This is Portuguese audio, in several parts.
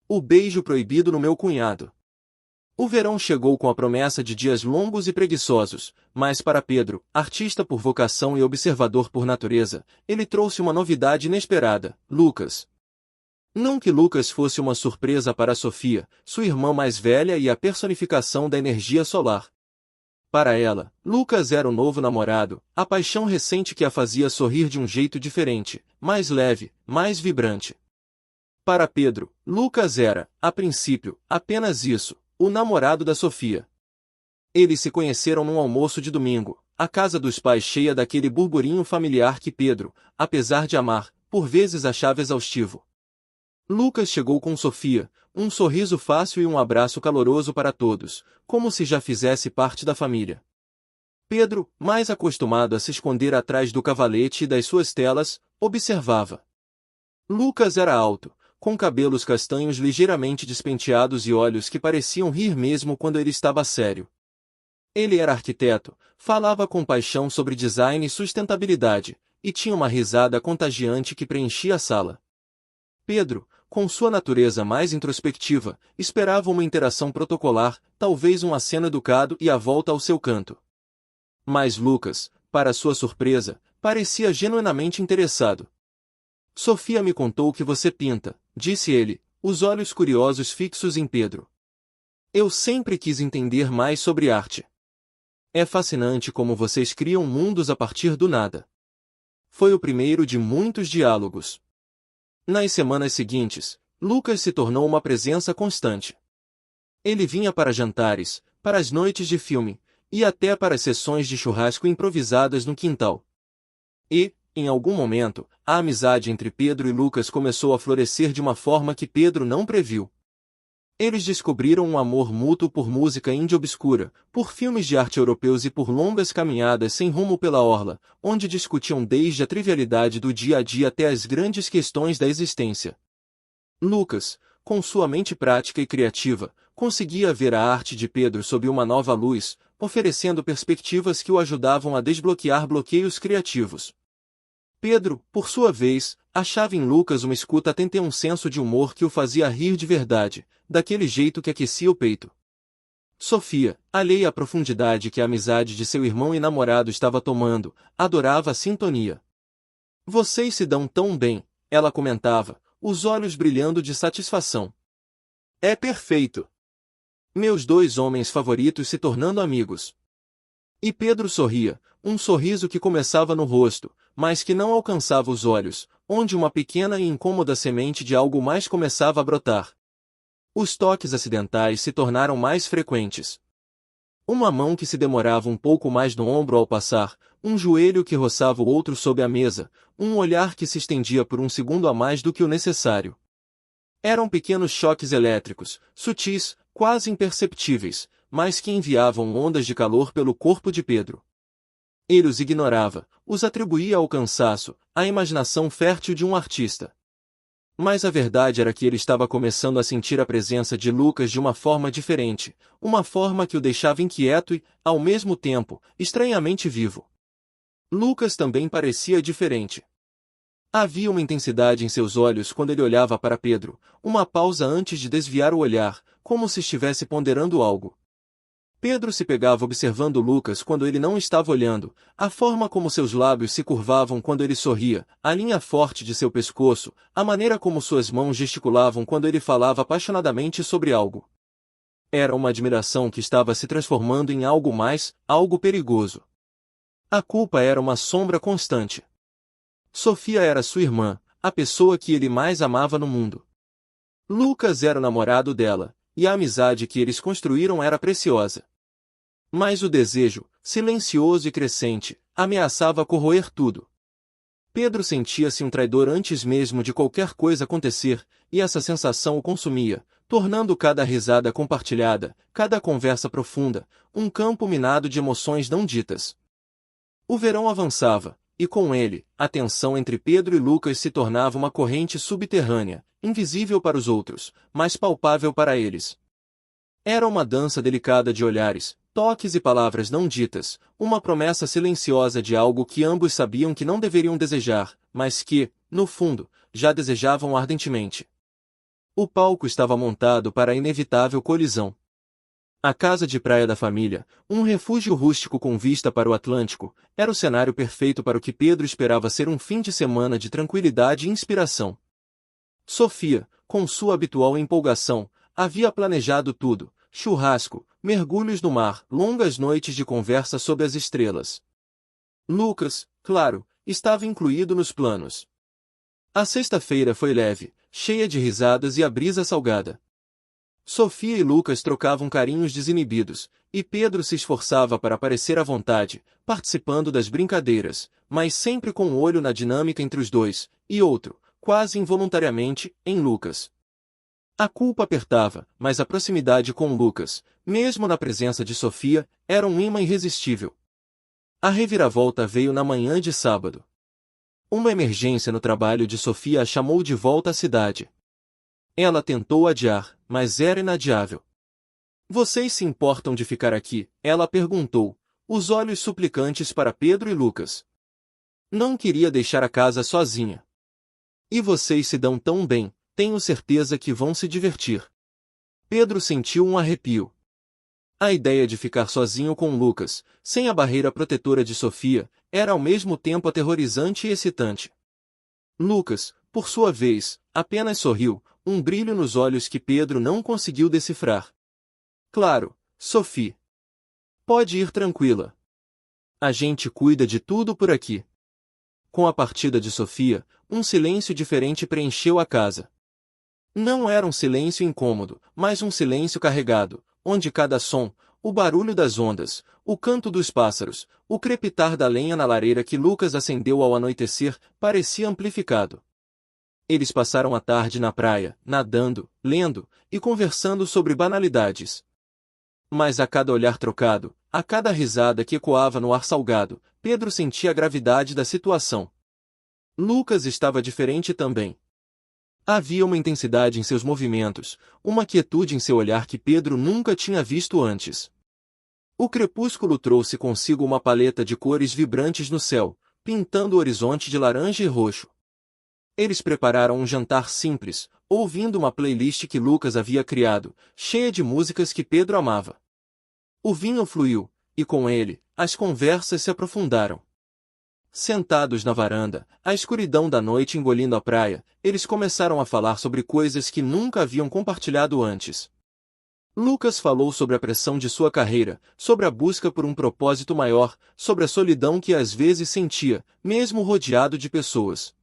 O beijo proibido no meu cunhado. O verão chegou com a promessa de dias longos e preguiçosos, mas para Pedro, artista por vocação e observador por natureza, ele trouxe uma novidade inesperada: Lucas. Não que Lucas fosse uma surpresa para Sofia, sua irmã mais velha e a personificação da energia solar. Para ela, Lucas era o novo namorado, a paixão recente que a fazia sorrir de um jeito diferente, mais leve, mais vibrante. Para Pedro, Lucas era, a princípio, apenas isso, o namorado da Sofia. Eles se conheceram num almoço de domingo, a casa dos pais cheia daquele burburinho familiar que Pedro, apesar de amar, por vezes achava exaustivo. Lucas chegou com Sofia, um sorriso fácil e um abraço caloroso para todos, como se já fizesse parte da família. Pedro, mais acostumado a se esconder atrás do cavalete e das suas telas, observava. Lucas era alto, com cabelos castanhos ligeiramente despenteados e olhos que pareciam rir mesmo quando ele estava sério. Ele era arquiteto, falava com paixão sobre design e sustentabilidade, e tinha uma risada contagiante que preenchia a sala. Pedro, com sua natureza mais introspectiva, esperava uma interação protocolar, talvez um aceno educado e a volta ao seu canto. Mas Lucas, para sua surpresa, parecia genuinamente interessado. Sofia me contou que você pinta, disse ele, os olhos curiosos fixos em Pedro. Eu sempre quis entender mais sobre arte. É fascinante como vocês criam mundos a partir do nada. Foi o primeiro de muitos diálogos. Nas semanas seguintes, Lucas se tornou uma presença constante. Ele vinha para jantares, para as noites de filme, e até para as sessões de churrasco improvisadas no quintal. E, em algum momento, a amizade entre Pedro e Lucas começou a florescer de uma forma que Pedro não previu. Eles descobriram um amor mútuo por música indie obscura, por filmes de arte europeus e por longas caminhadas sem rumo pela orla, onde discutiam desde a trivialidade do dia a dia até as grandes questões da existência. Lucas, com sua mente prática e criativa, conseguia ver a arte de Pedro sob uma nova luz, oferecendo perspectivas que o ajudavam a desbloquear bloqueios criativos. Pedro, por sua vez, achava em Lucas uma escuta atenta e um senso de humor que o fazia rir de verdade, daquele jeito que aquecia o peito. Sofia, alheia à profundidade que a amizade de seu irmão e namorado estava tomando, adorava a sintonia. Vocês se dão tão bem, ela comentava, os olhos brilhando de satisfação. É perfeito. Meus dois homens favoritos se tornando amigos. E Pedro sorria, um sorriso que começava no rosto, mas que não alcançava os olhos, onde uma pequena e incômoda semente de algo mais começava a brotar. Os toques acidentais se tornaram mais frequentes. Uma mão que se demorava um pouco mais no ombro ao passar, um joelho que roçava o outro sob a mesa, um olhar que se estendia por um segundo a mais do que o necessário. Eram pequenos choques elétricos, sutis, quase imperceptíveis, mas que enviavam ondas de calor pelo corpo de Pedro. Ele os ignorava, os atribuía ao cansaço, à imaginação fértil de um artista. Mas a verdade era que ele estava começando a sentir a presença de Lucas de uma forma diferente, uma forma que o deixava inquieto e, ao mesmo tempo, estranhamente vivo. Lucas também parecia diferente. Havia uma intensidade em seus olhos quando ele olhava para Pedro, uma pausa antes de desviar o olhar, como se estivesse ponderando algo. Pedro se pegava observando Lucas quando ele não estava olhando, a forma como seus lábios se curvavam quando ele sorria, a linha forte de seu pescoço, a maneira como suas mãos gesticulavam quando ele falava apaixonadamente sobre algo. Era uma admiração que estava se transformando em algo mais, algo perigoso. A culpa era uma sombra constante. Sofia era sua irmã, a pessoa que ele mais amava no mundo. Lucas era o namorado dela, e a amizade que eles construíram era preciosa. Mas o desejo, silencioso e crescente, ameaçava corroer tudo. Pedro sentia-se um traidor antes mesmo de qualquer coisa acontecer, e essa sensação o consumia, tornando cada risada compartilhada, cada conversa profunda, um campo minado de emoções não ditas. O verão avançava, e com ele, a tensão entre Pedro e Lucas se tornava uma corrente subterrânea, invisível para os outros, mas palpável para eles. Era uma dança delicada de olhares, toques e palavras não ditas, uma promessa silenciosa de algo que ambos sabiam que não deveriam desejar, mas que, no fundo, já desejavam ardentemente. O palco estava montado para a inevitável colisão. A casa de praia da família, um refúgio rústico com vista para o Atlântico, era o cenário perfeito para o que Pedro esperava ser um fim de semana de tranquilidade e inspiração. Sofia, com sua habitual empolgação, havia planejado tudo: churrasco, mergulhos no mar, longas noites de conversa sob as estrelas. Lucas, claro, estava incluído nos planos. A sexta-feira foi leve, cheia de risadas e a brisa salgada. Sofia e Lucas trocavam carinhos desinibidos, e Pedro se esforçava para parecer à vontade, participando das brincadeiras, mas sempre com um olho na dinâmica entre os dois, e outro, quase involuntariamente, em Lucas. A culpa apertava, mas a proximidade com Lucas, mesmo na presença de Sofia, era um imã irresistível. A reviravolta veio na manhã de sábado. Uma emergência no trabalho de Sofia a chamou de volta à cidade. Ela tentou adiar, mas era inadiável. "Vocês se importam de ficar aqui?" ela perguntou, os olhos suplicantes para Pedro e Lucas. Não queria deixar a casa sozinha. "E vocês se dão tão bem, tenho certeza que vão se divertir." Pedro sentiu um arrepio. A ideia de ficar sozinho com Lucas, sem a barreira protetora de Sofia, era ao mesmo tempo aterrorizante e excitante. Lucas, por sua vez, apenas sorriu, um brilho nos olhos que Pedro não conseguiu decifrar. "Claro, Sophie. Pode ir tranquila. A gente cuida de tudo por aqui." Com a partida de Sofia, um silêncio diferente preencheu a casa. Não era um silêncio incômodo, mas um silêncio carregado, onde cada som, o barulho das ondas, o canto dos pássaros, o crepitar da lenha na lareira que Lucas acendeu ao anoitecer, parecia amplificado. Eles passaram a tarde na praia, nadando, lendo e conversando sobre banalidades. Mas a cada olhar trocado, a cada risada que ecoava no ar salgado, Pedro sentia a gravidade da situação. Lucas estava diferente também. Havia uma intensidade em seus movimentos, uma quietude em seu olhar que Pedro nunca tinha visto antes. O crepúsculo trouxe consigo uma paleta de cores vibrantes no céu, pintando o horizonte de laranja e roxo. Eles prepararam um jantar simples, ouvindo uma playlist que Lucas havia criado, cheia de músicas que Pedro amava. O vinho fluiu, e com ele, as conversas se aprofundaram. Sentados na varanda, a escuridão da noite engolindo a praia, eles começaram a falar sobre coisas que nunca haviam compartilhado antes. Lucas falou sobre a pressão de sua carreira, sobre a busca por um propósito maior, sobre a solidão que às vezes sentia, mesmo rodeado de pessoas.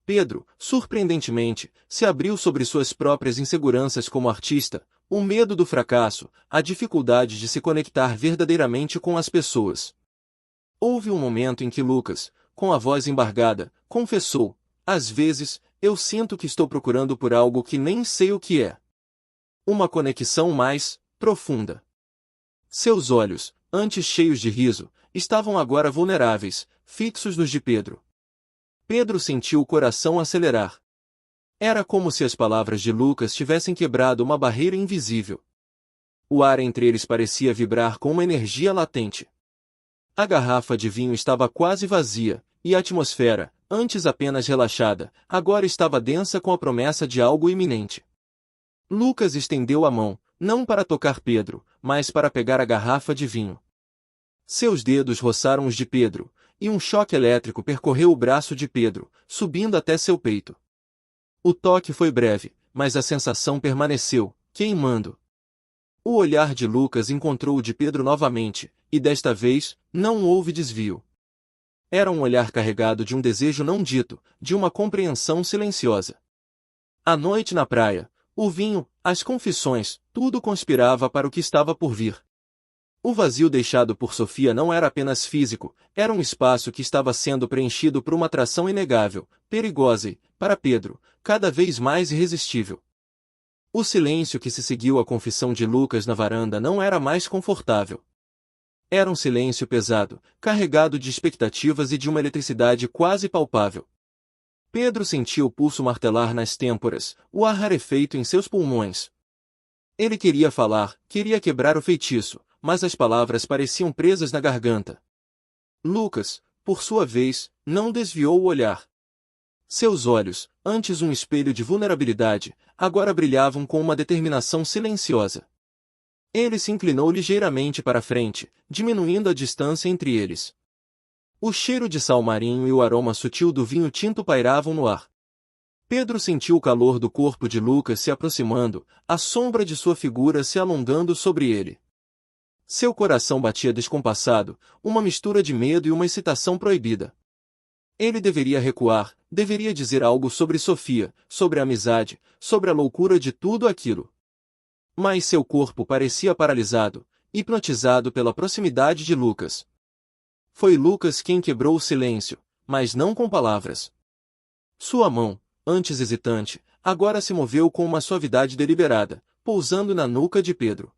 Pedro, surpreendentemente, se abriu sobre suas próprias inseguranças como artista, o medo do fracasso, a dificuldade de se conectar verdadeiramente com as pessoas. Houve um momento em que Lucas, com a voz embargada, confessou: "Às vezes, eu sinto que estou procurando por algo que nem sei o que é. Uma conexão mais profunda." Seus olhos, antes cheios de riso, estavam agora vulneráveis, fixos nos de Pedro. Pedro sentiu o coração acelerar. Era como se as palavras de Lucas tivessem quebrado uma barreira invisível. O ar entre eles parecia vibrar com uma energia latente. A garrafa de vinho estava quase vazia, e a atmosfera, antes apenas relaxada, agora estava densa com a promessa de algo iminente. Lucas estendeu a mão, não para tocar Pedro, mas para pegar a garrafa de vinho. Seus dedos roçaram os de Pedro, e um choque elétrico percorreu o braço de Pedro, subindo até seu peito. O toque foi breve, mas a sensação permaneceu, queimando. O olhar de Lucas encontrou o de Pedro novamente, e desta vez, não houve desvio. Era um olhar carregado de um desejo não dito, de uma compreensão silenciosa. A noite na praia, o vinho, as confissões, tudo conspirava para o que estava por vir. O vazio deixado por Sofia não era apenas físico, era um espaço que estava sendo preenchido por uma atração inegável, perigosa e, para Pedro, cada vez mais irresistível. O silêncio que se seguiu à confissão de Lucas na varanda não era mais confortável. Era um silêncio pesado, carregado de expectativas e de uma eletricidade quase palpável. Pedro sentia o pulso martelar nas têmporas, o ar rarefeito em seus pulmões. Ele queria falar, queria quebrar o feitiço, mas as palavras pareciam presas na garganta. Lucas, por sua vez, não desviou o olhar. Seus olhos, antes um espelho de vulnerabilidade, agora brilhavam com uma determinação silenciosa. Ele se inclinou ligeiramente para a frente, diminuindo a distância entre eles. O cheiro de sal marinho e o aroma sutil do vinho tinto pairavam no ar. Pedro sentiu o calor do corpo de Lucas se aproximando, a sombra de sua figura se alongando sobre ele. Seu coração batia descompassado, uma mistura de medo e uma excitação proibida. Ele deveria recuar, deveria dizer algo sobre Sofia, sobre a amizade, sobre a loucura de tudo aquilo. Mas seu corpo parecia paralisado, hipnotizado pela proximidade de Lucas. Foi Lucas quem quebrou o silêncio, mas não com palavras. Sua mão, antes hesitante, agora se moveu com uma suavidade deliberada, pousando na nuca de Pedro.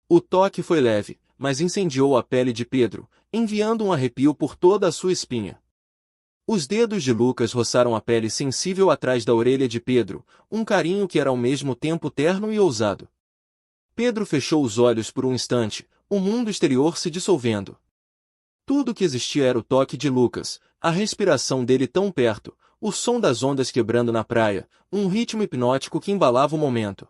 O toque foi leve, mas incendiou a pele de Pedro, enviando um arrepio por toda a sua espinha. Os dedos de Lucas roçaram a pele sensível atrás da orelha de Pedro, um carinho que era ao mesmo tempo terno e ousado. Pedro fechou os olhos por um instante, o mundo exterior se dissolvendo. Tudo que existia era o toque de Lucas, a respiração dele tão perto, o som das ondas quebrando na praia, um ritmo hipnótico que embalava o momento.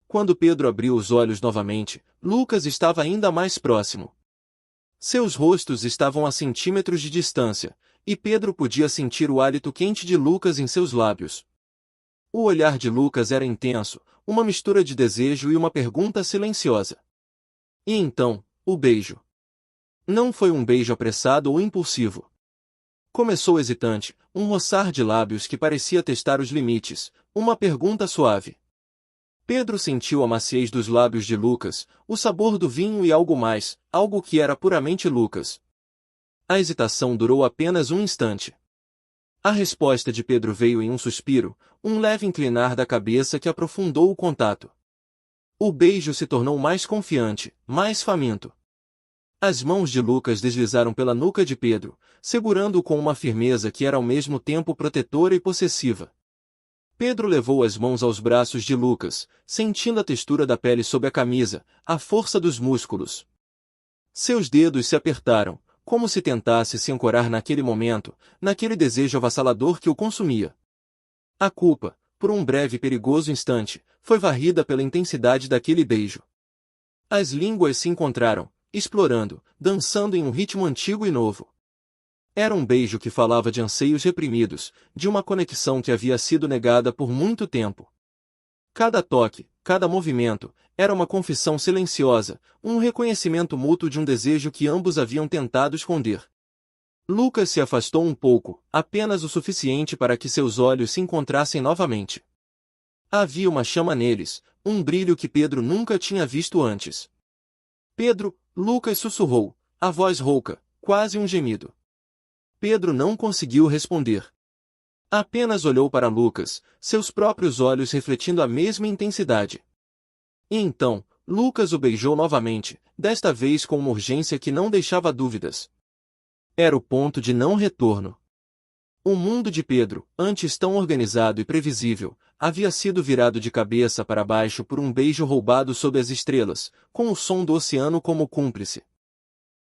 Quando Pedro abriu os olhos novamente, Lucas estava ainda mais próximo. Seus rostos estavam a centímetros de distância, e Pedro podia sentir o hálito quente de Lucas em seus lábios. O olhar de Lucas era intenso, uma mistura de desejo e uma pergunta silenciosa. E então, o beijo. Não foi um beijo apressado ou impulsivo. Começou hesitante, um roçar de lábios que parecia testar os limites, uma pergunta suave. Pedro sentiu a maciez dos lábios de Lucas, o sabor do vinho e algo mais, algo que era puramente Lucas. A hesitação durou apenas um instante. A resposta de Pedro veio em um suspiro, um leve inclinar da cabeça que aprofundou o contato. O beijo se tornou mais confiante, mais faminto. As mãos de Lucas deslizaram pela nuca de Pedro, segurando-o com uma firmeza que era ao mesmo tempo protetora e possessiva. Pedro levou as mãos aos braços de Lucas, sentindo a textura da pele sob a camisa, a força dos músculos. Seus dedos se apertaram, como se tentasse se ancorar naquele momento, naquele desejo avassalador que o consumia. A culpa, por um breve e perigoso instante, foi varrida pela intensidade daquele beijo. As línguas se encontraram, explorando, dançando em um ritmo antigo e novo. Era um beijo que falava de anseios reprimidos, de uma conexão que havia sido negada por muito tempo. Cada toque, cada movimento, era uma confissão silenciosa, um reconhecimento mútuo de um desejo que ambos haviam tentado esconder. Lucas se afastou um pouco, apenas o suficiente para que seus olhos se encontrassem novamente. Havia uma chama neles, um brilho que Pedro nunca tinha visto antes. Pedro, Lucas sussurrou, a voz rouca, quase um gemido. Pedro não conseguiu responder. Apenas olhou para Lucas, seus próprios olhos refletindo a mesma intensidade. E então, Lucas o beijou novamente, desta vez com uma urgência que não deixava dúvidas. Era o ponto de não retorno. O mundo de Pedro, antes tão organizado e previsível, havia sido virado de cabeça para baixo por um beijo roubado sob as estrelas, com o som do oceano como cúmplice.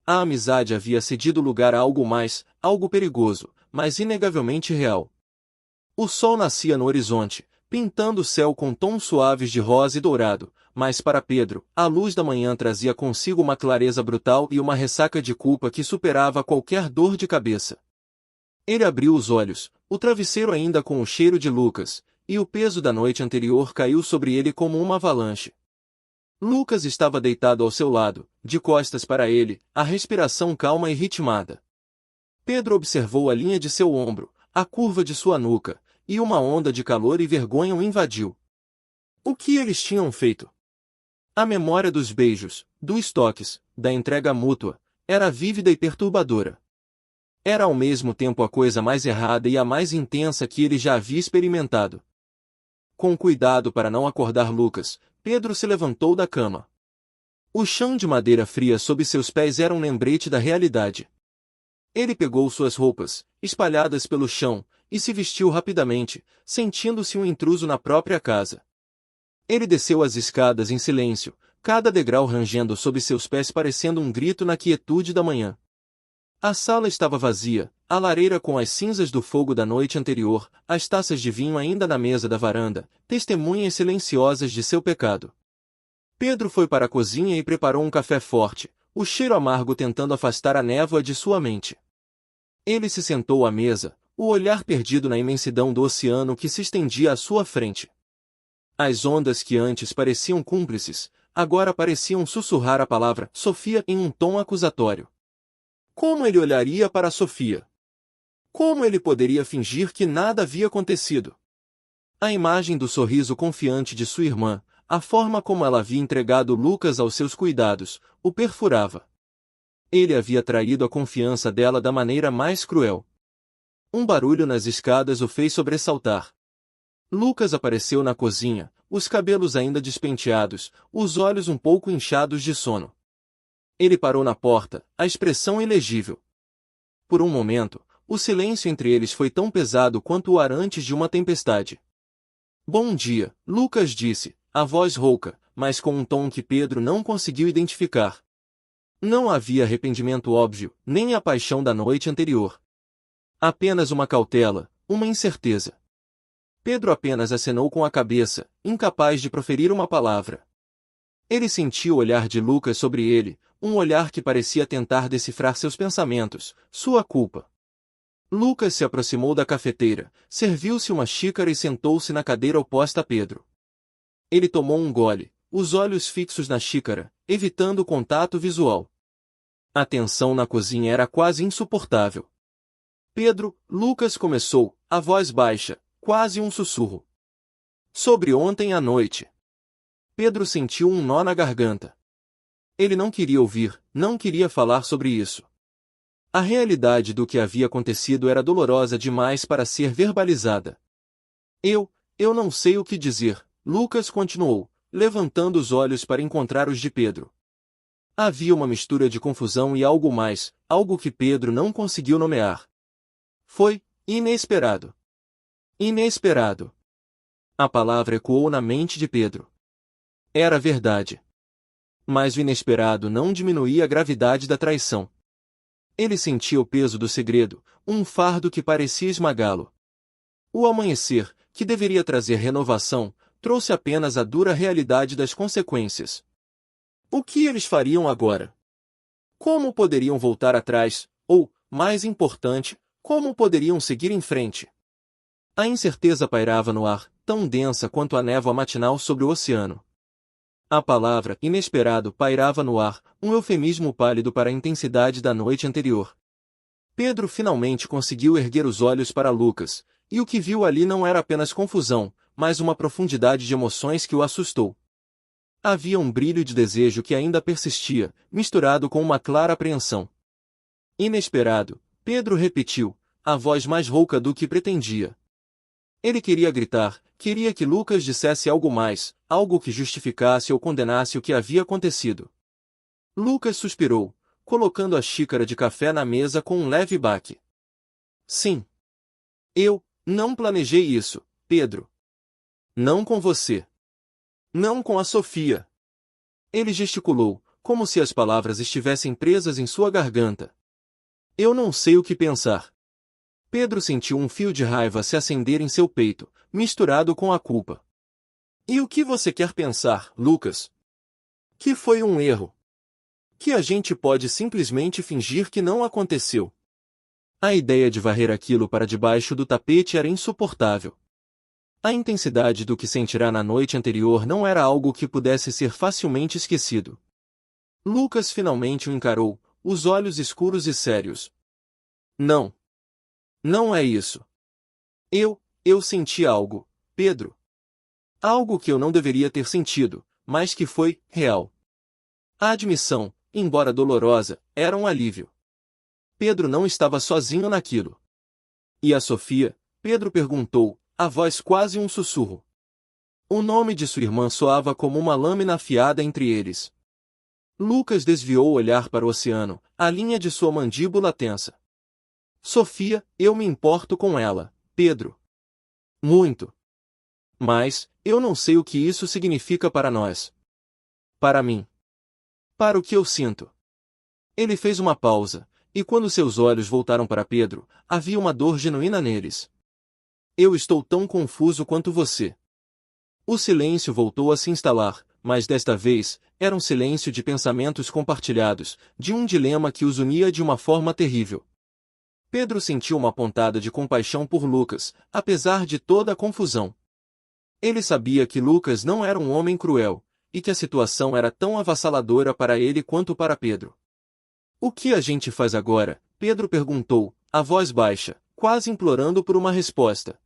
A amizade havia cedido lugar a algo mais, algo perigoso, mas inegavelmente real. O sol nascia no horizonte, pintando o céu com tons suaves de rosa e dourado, mas para Pedro, a luz da manhã trazia consigo uma clareza brutal e uma ressaca de culpa que superava qualquer dor de cabeça. Ele abriu os olhos, o travesseiro ainda com o cheiro de Lucas, e o peso da noite anterior caiu sobre ele como uma avalanche. Lucas estava deitado ao seu lado, de costas para ele, a respiração calma e ritmada. Pedro observou a linha de seu ombro, a curva de sua nuca, e uma onda de calor e vergonha o invadiu. O que eles tinham feito? A memória dos beijos, dos toques, da entrega mútua, era vívida e perturbadora. Era ao mesmo tempo a coisa mais errada e a mais intensa que ele já havia experimentado. Com cuidado para não acordar Lucas, Pedro se levantou da cama. O chão de madeira fria sob seus pés era um lembrete da realidade. Ele pegou suas roupas, espalhadas pelo chão, e se vestiu rapidamente, sentindo-se um intruso na própria casa. Ele desceu as escadas em silêncio, cada degrau rangendo sob seus pés parecendo um grito na quietude da manhã. A sala estava vazia, a lareira com as cinzas do fogo da noite anterior, as taças de vinho ainda na mesa da varanda, testemunhas silenciosas de seu pecado. Pedro foi para a cozinha e preparou um café forte, o cheiro amargo tentando afastar a névoa de sua mente. Ele se sentou à mesa, o olhar perdido na imensidão do oceano que se estendia à sua frente. As ondas que antes pareciam cúmplices, agora pareciam sussurrar a palavra Sofia em um tom acusatório. Como ele olharia para Sofia? Como ele poderia fingir que nada havia acontecido? A imagem do sorriso confiante de sua irmã, a forma como ela havia entregado Lucas aos seus cuidados, o perfurava. Ele havia traído a confiança dela da maneira mais cruel. Um barulho nas escadas o fez sobressaltar. Lucas apareceu na cozinha, os cabelos ainda despenteados, os olhos um pouco inchados de sono. Ele parou na porta, a expressão ilegível. Por um momento, o silêncio entre eles foi tão pesado quanto o ar antes de uma tempestade. Bom dia, Lucas disse, a voz rouca, mas com um tom que Pedro não conseguiu identificar. Não havia arrependimento óbvio, nem a paixão da noite anterior. Apenas uma cautela, uma incerteza. Pedro apenas acenou com a cabeça, incapaz de proferir uma palavra. Ele sentiu o olhar de Lucas sobre ele, um olhar que parecia tentar decifrar seus pensamentos, sua culpa. Lucas se aproximou da cafeteira, serviu-se uma xícara e sentou-se na cadeira oposta a Pedro. Ele tomou um gole, os olhos fixos na xícara, evitando o contato visual. A tensão na cozinha era quase insuportável. Pedro, Lucas começou, a voz baixa, quase um sussurro. Sobre ontem à noite. Pedro sentiu um nó na garganta. Ele não queria ouvir, não queria falar sobre isso. A realidade do que havia acontecido era dolorosa demais para ser verbalizada. Eu não sei o que dizer, Lucas continuou, levantando os olhos para encontrar os de Pedro. Havia uma mistura de confusão e algo mais, algo que Pedro não conseguiu nomear. Foi inesperado. Inesperado. A palavra ecoou na mente de Pedro. Era verdade. Mas o inesperado não diminuía a gravidade da traição. Ele sentia o peso do segredo, um fardo que parecia esmagá-lo. O amanhecer, que deveria trazer renovação, trouxe apenas a dura realidade das consequências. O que eles fariam agora? Como poderiam voltar atrás, ou, mais importante, como poderiam seguir em frente? A incerteza pairava no ar, tão densa quanto a névoa matinal sobre o oceano. A palavra inesperado pairava no ar, um eufemismo pálido para a intensidade da noite anterior. Pedro finalmente conseguiu erguer os olhos para Lucas, e o que viu ali não era apenas confusão, mas uma profundidade de emoções que o assustou. Havia um brilho de desejo que ainda persistia, misturado com uma clara apreensão. Inesperado, Pedro repetiu, a voz mais rouca do que pretendia. Ele queria gritar, queria que Lucas dissesse algo mais, algo que justificasse ou condenasse o que havia acontecido. Lucas suspirou, colocando a xícara de café na mesa com um leve baque. Sim. Eu não planejei isso, Pedro. Não com você. Não com a Sofia. Ele gesticulou, como se as palavras estivessem presas em sua garganta. Eu não sei o que pensar. Pedro sentiu um fio de raiva se acender em seu peito, misturado com a culpa. E o que você quer pensar, Lucas? Que foi um erro. Que a gente pode simplesmente fingir que não aconteceu. A ideia de varrer aquilo para debaixo do tapete era insuportável. A intensidade do que sentirá na noite anterior não era algo que pudesse ser facilmente esquecido. Lucas finalmente o encarou, os olhos escuros e sérios. Não. Não é isso. Eu senti algo, Pedro. Algo que eu não deveria ter sentido, mas que foi real. A admissão, embora dolorosa, era um alívio. Pedro não estava sozinho naquilo. E a Sofia? Pedro perguntou, a voz quase um sussurro. O nome de sua irmã soava como uma lâmina afiada entre eles. Lucas desviou o olhar para o oceano, a linha de sua mandíbula tensa. Sofia, eu me importo com ela, Pedro. Muito. Mas, eu não sei o que isso significa para nós. Para mim. Para o que eu sinto. Ele fez uma pausa, E quando seus olhos voltaram para Pedro, havia uma dor genuína neles. Eu estou tão confuso quanto você. O silêncio voltou a se instalar, mas desta vez, era um silêncio de pensamentos compartilhados, de um dilema que os unia de uma forma terrível. Pedro sentiu uma pontada de compaixão por Lucas, apesar de toda a confusão. Ele sabia que Lucas não era um homem cruel, e que a situação era tão avassaladora para ele quanto para Pedro. O que a gente faz agora? Pedro perguntou, a voz baixa, quase implorando por uma resposta.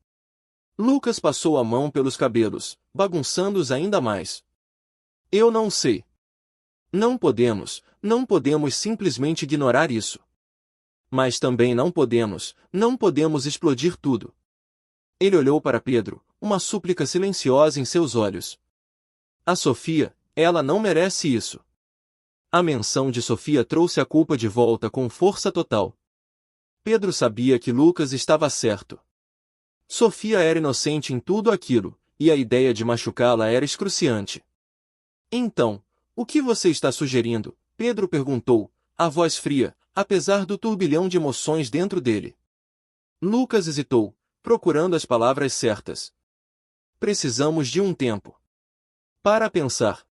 Lucas passou a mão pelos cabelos, bagunçando-os ainda mais. Eu não sei. Não podemos simplesmente ignorar isso. Mas também não podemos explodir tudo. Ele olhou para Pedro, uma súplica silenciosa em seus olhos. A Sofia, ela não merece isso. A menção de Sofia trouxe a culpa de volta com força total. Pedro sabia que Lucas estava certo. Sofia era inocente em tudo aquilo, e a ideia de machucá-la era excruciante. Então, o que você está sugerindo? Pedro perguntou, a voz fria, apesar do turbilhão de emoções dentro dele. Lucas hesitou, procurando as palavras certas. Precisamos de um tempo. Para pensar.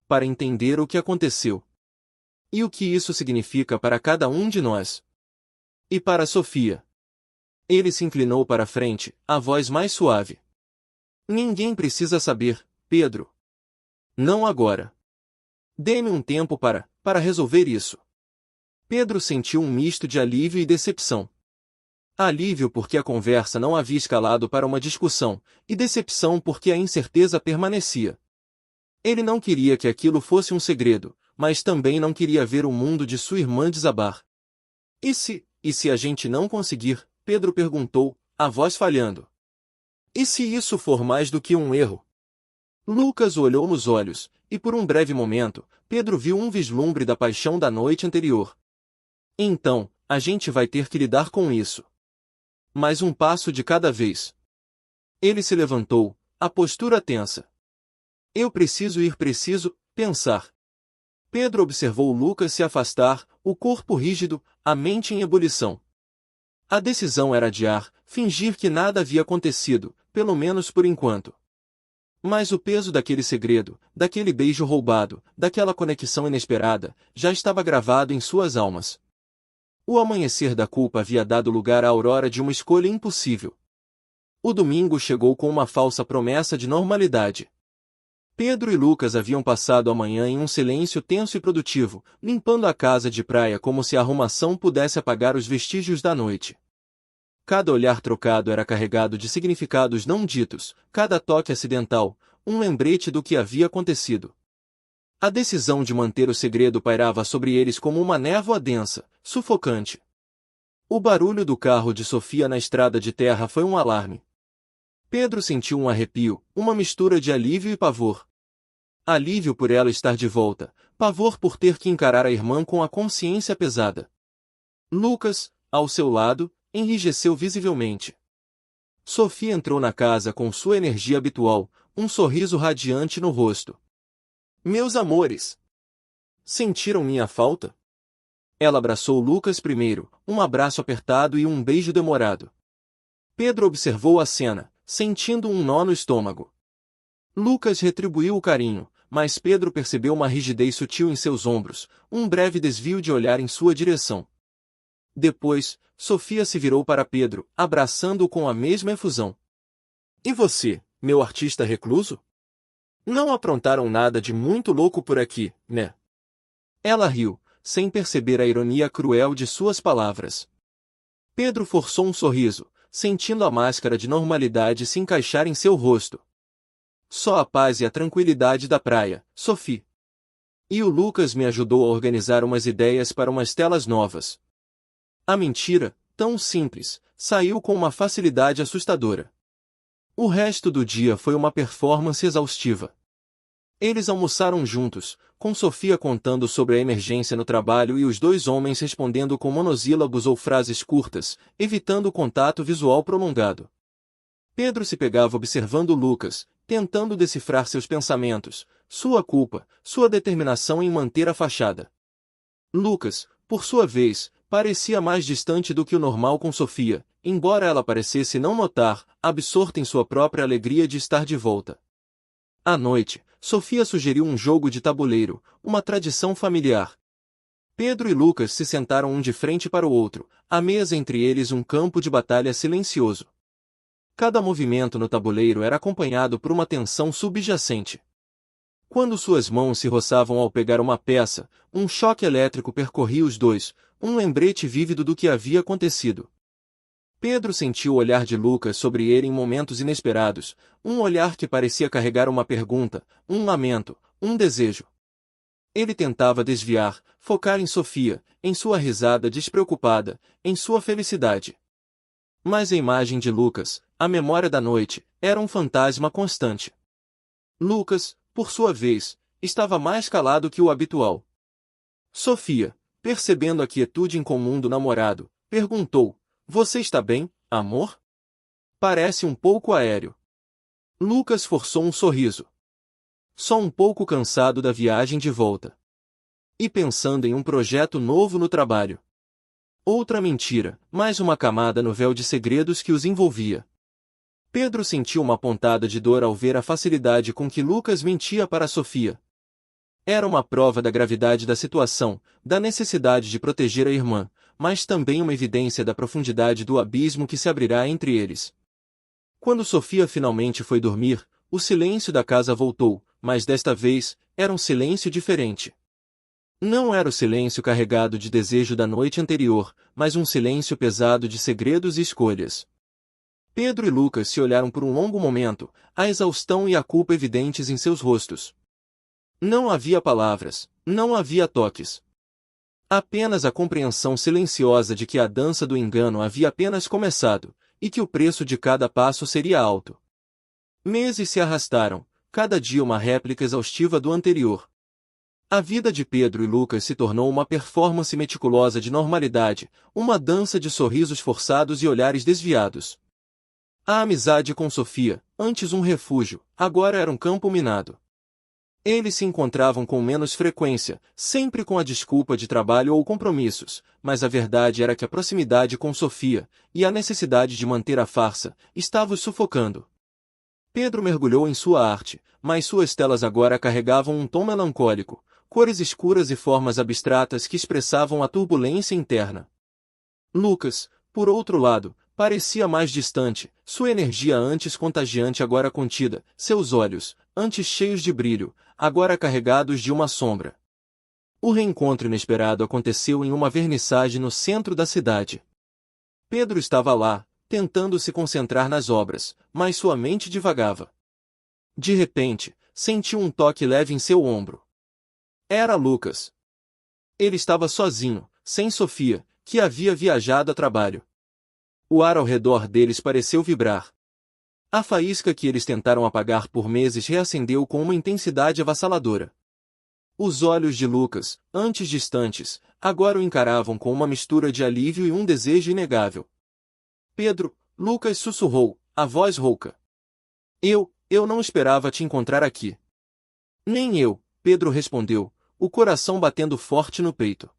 Para entender o que aconteceu. E o que isso significa para cada um de nós. E para Sofia. Ele se inclinou para a frente, a voz mais suave. Ninguém precisa saber, Pedro. Não agora. Dê-me um tempo para resolver isso. Pedro sentiu um misto de alívio e decepção. Alívio porque a conversa não havia escalado para uma discussão, e decepção porque a incerteza permanecia. Ele não queria que aquilo fosse um segredo, mas também não queria ver o mundo de sua irmã desabar. E se a gente não conseguir? Pedro perguntou, a voz falhando. E se isso for mais do que um erro? Lucas o olhou nos olhos, e por um breve momento, Pedro viu um vislumbre da paixão da noite anterior. Então, a gente vai ter que lidar com isso. Mais um passo de cada vez. Ele se levantou, a postura tensa. Eu preciso pensar. Pedro observou Lucas se afastar, o corpo rígido, a mente em ebulição. A decisão era adiar, fingir que nada havia acontecido, pelo menos por enquanto. Mas o peso daquele segredo, daquele beijo roubado, daquela conexão inesperada, já estava gravado em suas almas. O amanhecer da culpa havia dado lugar à aurora de uma escolha impossível. O domingo chegou com uma falsa promessa de normalidade. Pedro e Lucas haviam passado a manhã em um silêncio tenso e produtivo, limpando a casa de praia como se a arrumação pudesse apagar os vestígios da noite. Cada olhar trocado era carregado de significados não ditos, cada toque acidental, um lembrete do que havia acontecido. A decisão de manter o segredo pairava sobre eles como uma névoa densa, sufocante. O barulho do carro de Sofia na estrada de terra foi um alarme. Pedro sentiu um arrepio, uma mistura de alívio e pavor. Alívio por ela estar de volta, pavor por ter que encarar a irmã com a consciência pesada. Lucas, ao seu lado, enrijeceu visivelmente. Sofia entrou na casa com sua energia habitual, um sorriso radiante no rosto. Meus amores! Sentiram minha falta? Ela abraçou Lucas primeiro, um abraço apertado e um beijo demorado. Pedro observou a cena, sentindo um nó no estômago. Lucas retribuiu o carinho, mas Pedro percebeu uma rigidez sutil em seus ombros, um breve desvio de olhar em sua direção. Depois, Sofia se virou para Pedro, abraçando-o com a mesma efusão. E você, meu artista recluso? Não aprontaram nada de muito louco por aqui, né? Ela riu, sem perceber a ironia cruel de suas palavras. Pedro forçou um sorriso, sentindo a máscara de normalidade se encaixar em seu rosto. Só a paz e a tranquilidade da praia, Sophie. E o Lucas me ajudou a organizar umas ideias para umas telas novas. A mentira, tão simples, saiu com uma facilidade assustadora. O resto do dia foi uma performance exaustiva. Eles almoçaram juntos, com Sofia contando sobre a emergência no trabalho e os dois homens respondendo com monossílabos ou frases curtas, evitando o contato visual prolongado. Pedro se pegava observando Lucas, tentando decifrar seus pensamentos, sua culpa, sua determinação em manter a fachada. Lucas, por sua vez, parecia mais distante do que o normal com Sofia, embora ela parecesse não notar, absorta em sua própria alegria de estar de volta. À noite, Sofia sugeriu um jogo de tabuleiro, uma tradição familiar. Pedro e Lucas se sentaram um de frente para o outro, à mesa entre eles um campo de batalha silencioso. Cada movimento no tabuleiro era acompanhado por uma tensão subjacente. Quando suas mãos se roçavam ao pegar uma peça, um choque elétrico percorria os dois, um lembrete vívido do que havia acontecido. Pedro sentiu o olhar de Lucas sobre ele em momentos inesperados, um olhar que parecia carregar uma pergunta, um lamento, um desejo. Ele tentava desviar, focar em Sofia, em sua risada despreocupada, em sua felicidade. Mas a imagem de Lucas, a memória da noite, era um fantasma constante. Lucas, por sua vez, estava mais calado que o habitual. Sofia, percebendo a quietude incomum do namorado, perguntou: "Você está bem, amor?" "Parece um pouco aéreo." Lucas forçou um sorriso. "Só um pouco cansado da viagem de volta. E pensando em um projeto novo no trabalho." Outra mentira, mais uma camada no véu de segredos que os envolvia. Pedro sentiu uma pontada de dor ao ver a facilidade com que Lucas mentia para Sofia. Era uma prova da gravidade da situação, da necessidade de proteger a irmã, mas também uma evidência da profundidade do abismo que se abrirá entre eles. Quando Sofia finalmente foi dormir, o silêncio da casa voltou, mas desta vez, era um silêncio diferente. Não era o silêncio carregado de desejo da noite anterior, mas um silêncio pesado de segredos e escolhas. Pedro e Lucas se olharam por um longo momento, a exaustão e a culpa evidentes em seus rostos. Não havia palavras, não havia toques. Apenas a compreensão silenciosa de que a dança do engano havia apenas começado, e que o preço de cada passo seria alto. Meses se arrastaram, cada dia uma réplica exaustiva do anterior. A vida de Pedro e Lucas se tornou uma performance meticulosa de normalidade, uma dança de sorrisos forçados e olhares desviados. A amizade com Sofia, antes um refúgio, agora era um campo minado. Eles se encontravam com menos frequência, sempre com a desculpa de trabalho ou compromissos, mas a verdade era que a proximidade com Sofia, e a necessidade de manter a farsa, estava os sufocando. Pedro mergulhou em sua arte, mas suas telas agora carregavam um tom melancólico, cores escuras e formas abstratas que expressavam a turbulência interna. Lucas, por outro lado, parecia mais distante, sua energia antes contagiante agora contida, seus olhos, antes cheios de brilho, agora carregados de uma sombra. O reencontro inesperado aconteceu em uma vernissagem no centro da cidade. Pedro estava lá, tentando se concentrar nas obras, mas sua mente divagava. De repente, sentiu um toque leve em seu ombro. Era Lucas. Ele estava sozinho, sem Sofia, que havia viajado a trabalho. O ar ao redor deles pareceu vibrar. A faísca que eles tentaram apagar por meses reacendeu com uma intensidade avassaladora. Os olhos de Lucas, antes distantes, agora o encaravam com uma mistura de alívio e um desejo inegável. "Pedro", Lucas sussurrou, a voz rouca. Eu não esperava te encontrar aqui." "Nem eu", Pedro respondeu, o coração batendo forte no peito.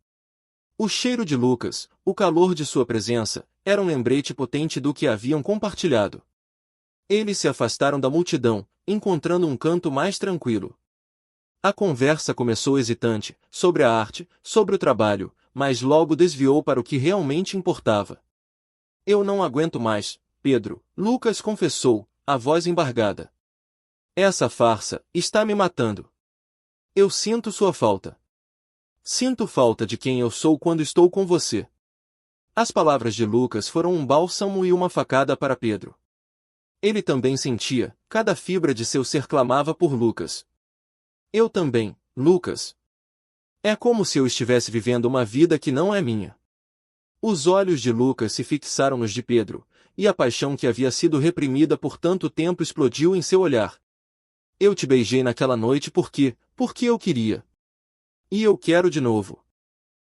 O cheiro de Lucas, o calor de sua presença, era um lembrete potente do que haviam compartilhado. Eles se afastaram da multidão, encontrando um canto mais tranquilo. A conversa começou hesitante, sobre a arte, sobre o trabalho, mas logo desviou para o que realmente importava. "Eu não aguento mais, Pedro", Lucas confessou, a voz embargada. "Essa farsa está me matando. Eu sinto sua falta. Sinto falta de quem eu sou quando estou com você." As palavras de Lucas foram um bálsamo e uma facada para Pedro. Ele também sentia, cada fibra de seu ser clamava por Lucas. "Eu também, Lucas. É como se eu estivesse vivendo uma vida que não é minha." Os olhos de Lucas se fixaram nos de Pedro, e a paixão que havia sido reprimida por tanto tempo explodiu em seu olhar. "Eu te beijei naquela noite porque eu queria. E eu quero de novo.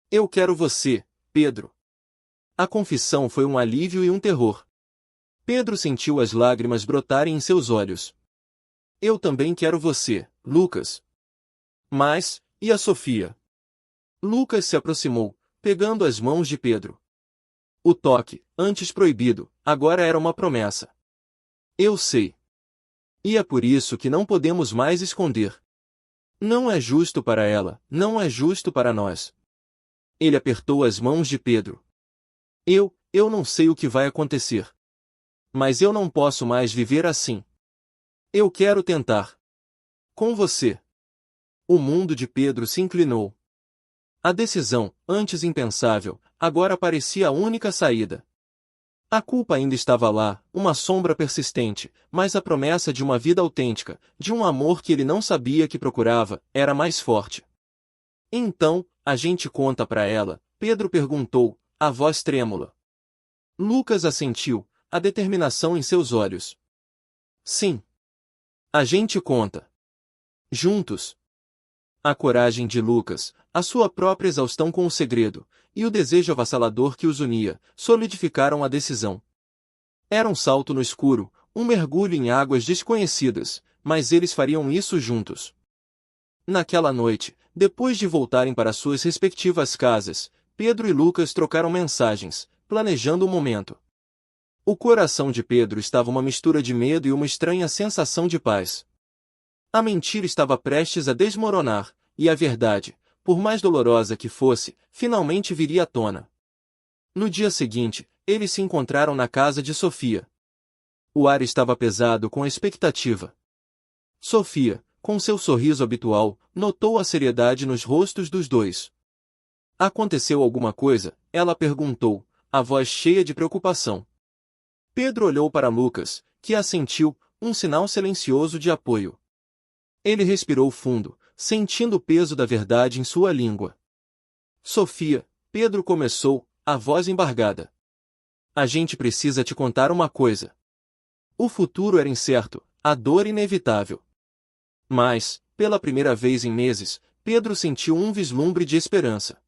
Eu quero você, Pedro." A confissão foi um alívio e um terror. Pedro sentiu as lágrimas brotarem em seus olhos. "Eu também quero você, Lucas." "Mas, e a Sofia?" Lucas se aproximou, pegando as mãos de Pedro. O toque, antes proibido, agora era uma promessa. Eu sei. E é por isso que não podemos mais esconder. Não é justo para ela, não é justo para nós. Ele apertou as mãos de Pedro. Eu não sei o que vai acontecer. Mas eu não posso mais viver assim. Eu quero tentar. Com você. O mundo de Pedro se inclinou. A decisão, antes impensável, agora parecia a única saída. A culpa ainda estava lá, uma sombra persistente, mas a promessa de uma vida autêntica, de um amor que ele não sabia que procurava, era mais forte. Então, a gente conta para ela, Pedro perguntou, a voz trêmula. Lucas assentiu, a determinação em seus olhos. Sim. A gente conta. Juntos. A coragem de Lucas, a sua própria exaustão com o segredo, e o desejo avassalador que os unia, solidificaram a decisão. Era um salto no escuro, um mergulho em águas desconhecidas, mas eles fariam isso juntos. Naquela noite, depois de voltarem para suas respectivas casas, Pedro e Lucas trocaram mensagens, planejando o momento. O coração de Pedro estava uma mistura de medo e uma estranha sensação de paz. A mentira estava prestes a desmoronar, e a verdade, por mais dolorosa que fosse, finalmente viria à tona. No dia seguinte, eles se encontraram na casa de Sofia. O ar estava pesado com a expectativa. Sofia, com seu sorriso habitual, notou a seriedade nos rostos dos dois. Aconteceu alguma coisa? Ela perguntou, a voz cheia de preocupação. Pedro olhou para Lucas, que assentiu, um sinal silencioso de apoio. Ele respirou fundo, sentindo o peso da verdade em sua língua. Sofia, Pedro começou, a voz embargada. A gente precisa te contar uma coisa. O futuro era incerto, a dor inevitável. Mas, pela primeira vez em meses, Pedro sentiu um vislumbre de esperança.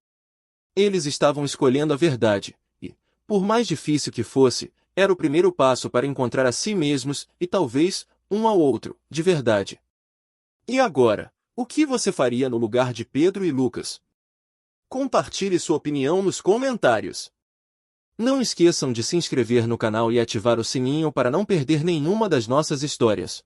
Eles estavam escolhendo a verdade, e, por mais difícil que fosse, era o primeiro passo para encontrar a si mesmos e talvez, um ao outro, de verdade. E agora, o que você faria no lugar de Pedro e Lucas? Compartilhe sua opinião nos comentários. Não esqueçam de se inscrever no canal e ativar o sininho para não perder nenhuma das nossas histórias.